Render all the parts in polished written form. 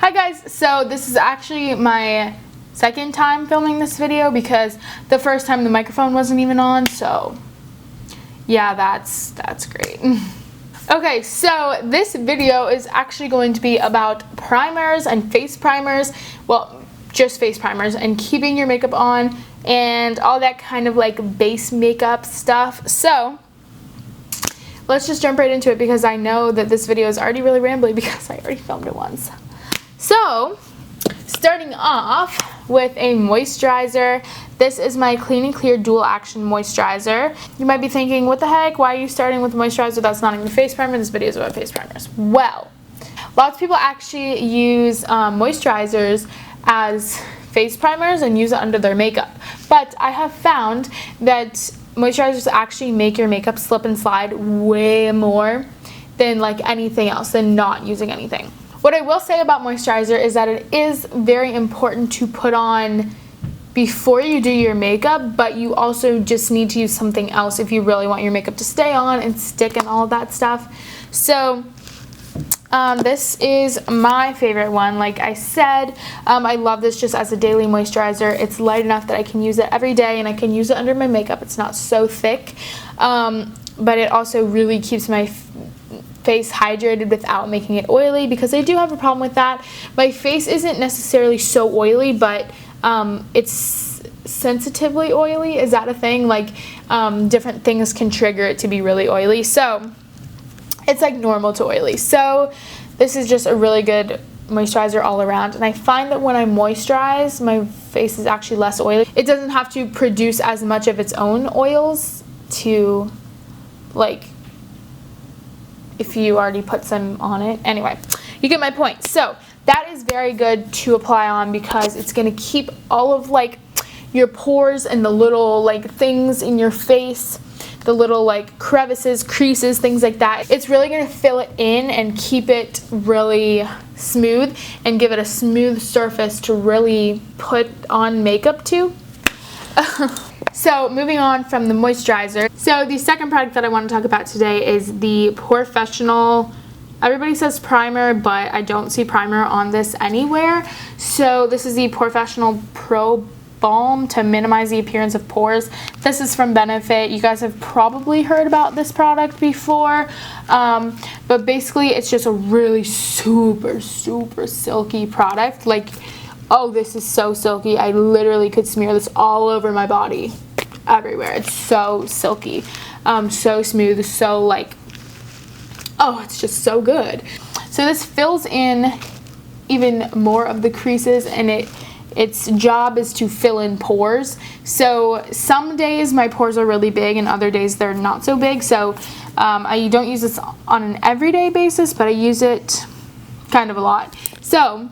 Hi guys, so this is actually my second time filming this video because the first time the microphone wasn't even on, so yeah, that's great. Okay, so this video is actually going to be about primers and face primers, well, just face primers and keeping your makeup on and all that kind of like base makeup stuff. So let's just jump right into it because I know that this video is already really rambly because I already filmed it once. So, starting off with a moisturizer. This is my Clean and Clear Dual Action Moisturizer. You might be thinking, what the heck? Why are you starting with a moisturizer that's not even a face primer? This video is about face primers. Well, lots of people actually use moisturizers as face primers and use it under their makeup. But I have found that moisturizers actually make your makeup slip and slide way more than like anything else, than not using anything. What I will say about moisturizer is that it is very important to put on before you do your makeup, but you also just need to use something else if you really want your makeup to stay on and stick and all of that stuff. So this is my favorite one. Like I said, I love this just as a daily moisturizer. It's light enough that I can use it every day and I can use it under my makeup. It's not so thick, but it also really keeps my face hydrated without making it oily, because I do have a problem with that. My face isn't necessarily so oily, but it's sensitively oily. Is that a thing? Like different things can trigger it to be really oily, so it's like normal to oily. So this is just a really good moisturizer all around, and I find that when I moisturize, my face is actually less oily. It doesn't have to produce as much of its own oils to, like, if you already put some on it. Anyway, you get my point. So that is very good to apply on because it's going to keep all of like your pores and the little like things in your face, the little like crevices, creases, things like that. It's really going to fill it in and keep it really smooth and give it a smooth surface to really put on makeup to. So moving on from the moisturizer. So the second product that I want to talk about today is the POREfessional. Everybody says primer, but I don't see primer on this anywhere. So this is the POREfessional Pro Balm to minimize the appearance of pores. This is from Benefit. You guys have probably heard about this product before, but basically it's just a really super silky product. Like, oh, this is so silky. I literally could smear this all over my body, everywhere. It's so silky, so smooth, so like, oh, it's just so good. So this fills in even more of the creases, and its job is to fill in pores. So some days my pores are really big and other days they're not so big. So I don't use this on an everyday basis, but I use it kind of a lot. So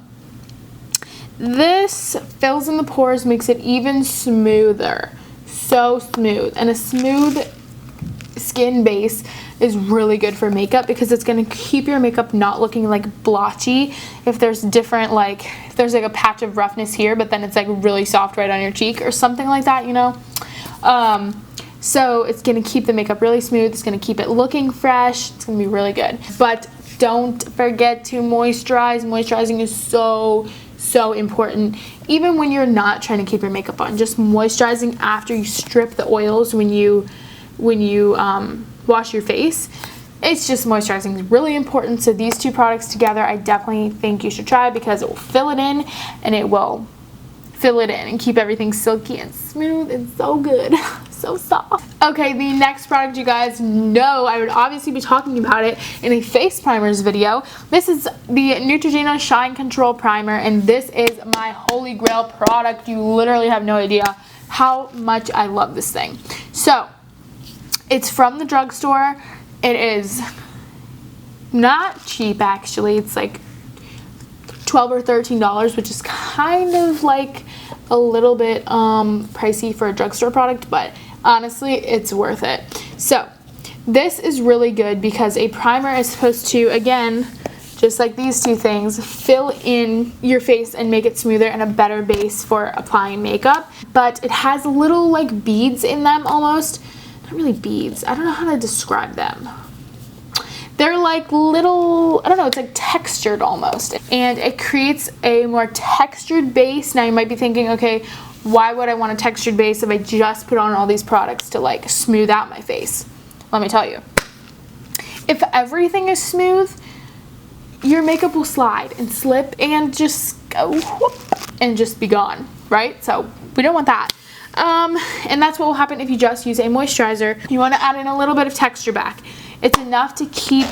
this fills in the pores, makes it even smoother. So smooth. And a smooth skin base is really good for makeup because it's going to keep your makeup not looking like blotchy. If there's different, like, if there's like a patch of roughness here, but then it's like really soft right on your cheek or something like that, you know. So it's going to keep the makeup really smooth. It's going to keep it looking fresh. It's going to be really good. But don't forget to moisturize. Moisturizing is so important, even when you're not trying to keep your makeup on. Just moisturizing after you strip the oils when you wash your face. It's just, moisturizing is really important. So these two products together, I definitely think you should try because it will fill it in, and it will fill it in and keep everything silky and smooth and so good. So soft. Okay, the next product, you guys know I would obviously be talking about it in a face primers video. This is the Neutrogena Shine Control Primer, and this is my holy grail product. You literally have no idea how much I love this thing. So it's from the drugstore. It is not cheap, actually. It's like $12 or $13, which is kind of like a little bit pricey for a drugstore product, but honestly, it's worth it. So this is really good because a primer is supposed to, again, just like these two things, fill in your face and make it smoother and a better base for applying makeup. But it has little like beads in them almost. Not really beads. I don't know how to describe them. They're like little, I don't know, it's like textured almost. And it creates a more textured base. Now you might be thinking, okay, why would I want a textured base if I just put on all these products to like smooth out my face? Let me tell you. If everything is smooth, your makeup will slide and slip and just go whoop, and just be gone, right? So we don't want that. And that's what will happen if you just use a moisturizer. You want to add in a little bit of texture back. It's enough to keep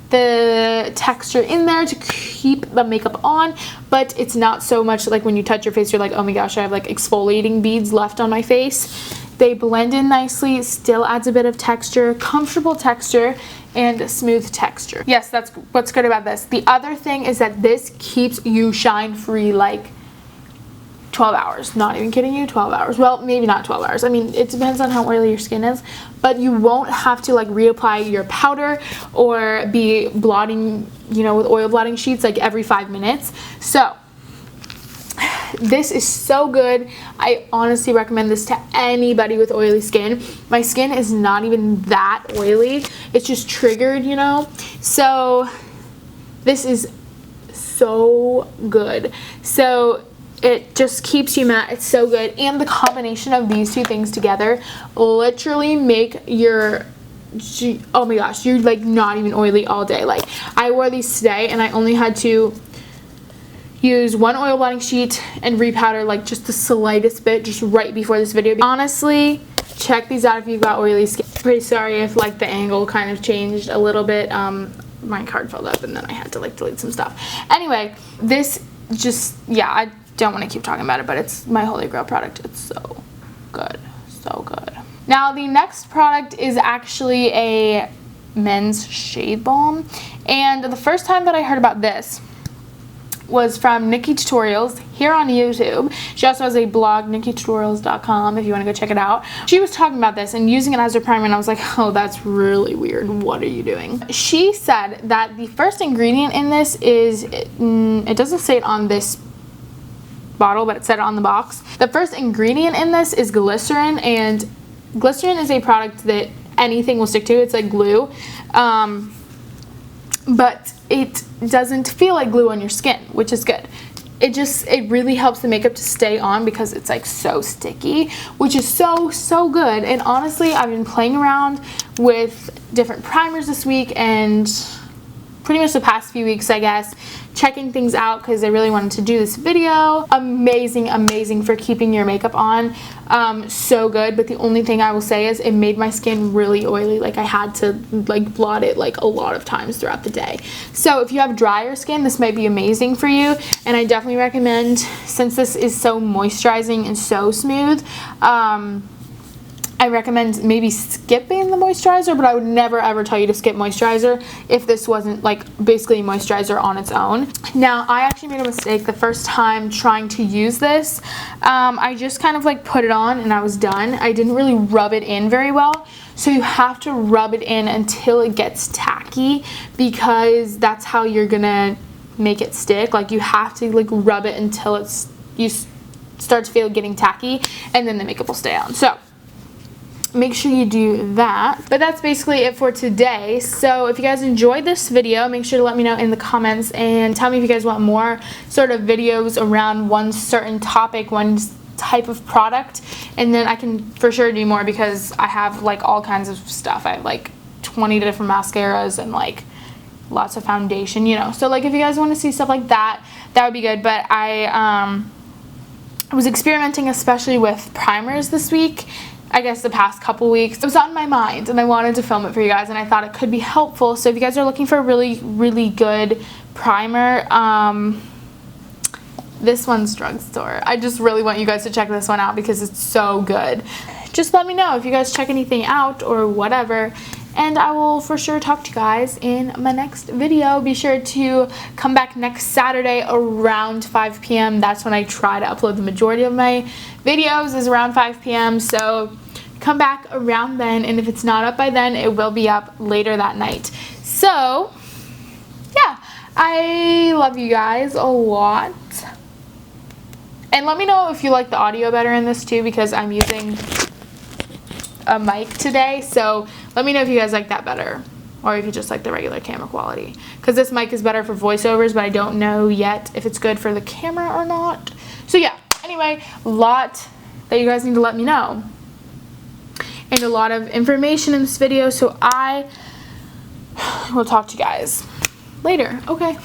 the texture in there, to keep the makeup on, but it's not so much like when you touch your face, you're like, oh my gosh, I have like exfoliating beads left on my face. They blend in nicely, still adds a bit of texture, comfortable texture, and smooth texture. Yes, that's what's good about this. The other thing is that this keeps you shine free like 12 hours. Not even kidding you, 12 hours. Well, maybe not 12 hours. I mean, it depends on how oily your skin is, but you won't have to like reapply your powder or be blotting, you know, with oil blotting sheets like every 5 minutes. So this is so good. I honestly recommend this to anybody with oily skin. My skin is not even that oily. It's just triggered, you know? So this is so good. So it just keeps you matte. It's so good. And the combination of these two things together literally make your, oh my gosh, you're like not even oily all day. Like I wore these today and I only had to use one oil blotting sheet and repowder like just the slightest bit just right before this video. Honestly, check these out if you've got oily skin. Pretty sorry if like the angle kind of changed a little bit. My card filled up and then I had to like delete some stuff. Anyway, this just, yeah, I don't want to keep talking about it, but it's my holy grail product. It's so good, so good. Now the next product is actually a men's shave balm, and the first time that I heard about this was from Nikki Tutorials here on YouTube. She also has a blog, nikitutorials.com, if you want to go check it out. She was talking about this and using it as her primer, and I was like, oh, that's really weird. What are you doing? She said that the first ingredient in this is, it doesn't say it on this bottle, but it said it on the box. The first ingredient in this is glycerin, and glycerin is a product that anything will stick to. It's like glue. But it doesn't feel like glue on your skin, which is good. It really helps the makeup to stay on because it's like so sticky, which is so good. And honestly, I've been playing around with different primers this week and pretty much the past few weeks, I guess, checking things out because I really wanted to do this video. Amazing for keeping your makeup on. So good, but the only thing I will say is it made my skin really oily. Like I had to like blot it like a lot of times throughout the day. So if you have drier skin, this might be amazing for you, and I definitely recommend, since this is so moisturizing and so smooth, I recommend maybe skipping the moisturizer, but I would never ever tell you to skip moisturizer if this wasn't like basically moisturizer on its own. Now, I actually made a mistake the first time trying to use this. I just kind of like put it on and I was done. I didn't really rub it in very well. So you have to rub it in until it gets tacky, because that's how you're gonna make it stick. Like you have to like rub it until you start to feel it getting tacky, and then the makeup will stay on. So make sure you do that. But that's basically it for today. So if you guys enjoyed this video, make sure to let me know in the comments and tell me if you guys want more sort of videos around one certain topic, one type of product, and then I can for sure do more because I have like all kinds of stuff. I have like 20 different mascaras and like lots of foundation, you know. So like if you guys want to see stuff like that, that would be good. But I was experimenting especially with primers this week. I guess the past couple weeks. It was on my mind and I wanted to film it for you guys, and I thought it could be helpful. So if you guys are looking for a really good primer, this one's Drugstore. I just really want you guys to check this one out because it's so good. Just let me know if you guys check anything out or whatever, and I will for sure talk to you guys in my next video. Be sure to come back next Saturday around 5 p.m. That's when I try to upload the majority of my videos, is around 5 p.m. So come back around then, and if it's not up by then, it will be up later that night. So yeah, I love you guys a lot. And let me know if you like the audio better in this too, because I'm using a mic today. So let me know if you guys like that better. or if you just like the regular camera quality. Because this mic is better for voiceovers, but I don't know yet if it's good for the camera or not. So yeah, anyway, a lot that you guys need to let me know. And a lot of information in this video, so I will talk to you guys later. Okay.